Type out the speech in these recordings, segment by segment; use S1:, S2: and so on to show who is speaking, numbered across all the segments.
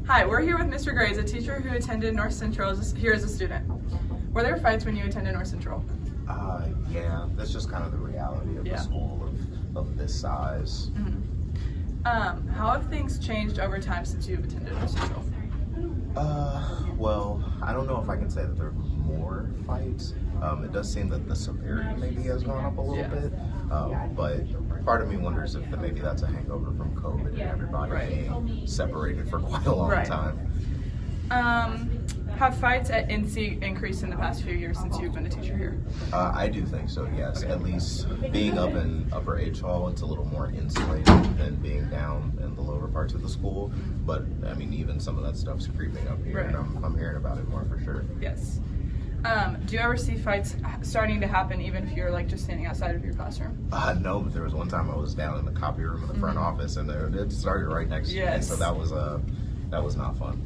S1: Hi, we're here with Mr. Grays, a teacher who attended North Central here as a student. Were there fights when you attended North Central?
S2: Yeah, that's just kind of the reality of the school of this size.
S1: How have things changed over time since you've attended North Central?
S2: Well, I don't know if I can say that there are more fights. It does seem that the severity maybe has gone up a little bit, but part of me wonders if maybe that's a hangover from COVID and everybody being separated for quite a long time.
S1: Have fights at NC increased in the past few years since you've been a teacher here?
S2: I do think so, yes. At least being up in Upper H Hall, it's a little more insulated than being down in the lower parts of the school. But, I mean, even some of that stuff's creeping up here, and I'm hearing about it more for sure.
S1: Yes. Do you ever see fights starting to happen even if you're like just standing outside of your classroom?
S2: No, but there was one time I was down in the copy room in the front office, and it started right next to me, so that was not fun.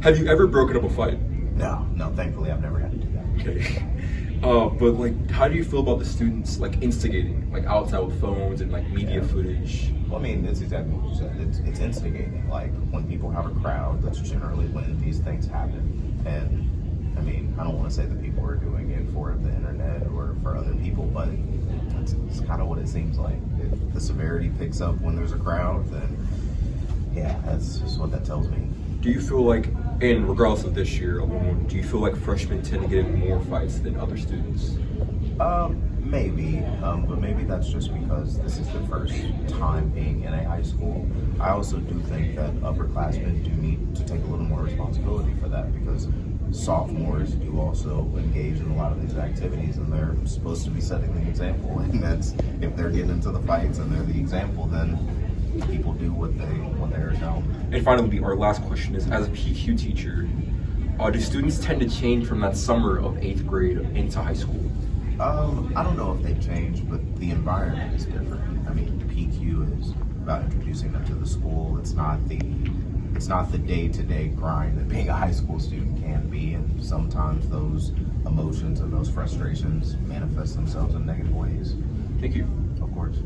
S3: Have you ever broken up a fight?
S2: No, thankfully I've never had to do that.
S3: Okay. But like, how do you feel about the students like instigating, like outside with phones and like media footage?
S2: Well, I mean, it's exactly what you said. It's instigating. Like when people have a crowd, that's generally when these things happen. And I mean, I don't want to say that people are doing it for the internet or for other people, but it's kind of what it seems like. If the severity picks up when there's a crowd, then yeah, that's just what that tells me.
S3: Do you feel like, and regardless of this year alone, do you feel like freshmen tend to get in more fights than other students?
S2: Maybe, but maybe that's just because this is the first time being in a high school. I also do think that upperclassmen do need to take a little more responsibility for that because sophomores do also engage in a lot of these activities and they're supposed to be setting the example. And that's, if they're getting into the fights and they're the example, then people do what they are shown.
S3: And finally, our last question is, as a PQ teacher, do students tend to change from that summer of 8th grade into high school?
S2: I don't know if they change, but the environment is different. I mean, PQ is about introducing them to the school. It's not the day-to-day grind that being a high school student can be, and sometimes those emotions and those frustrations manifest themselves in negative ways.
S3: Thank you.
S2: Of course.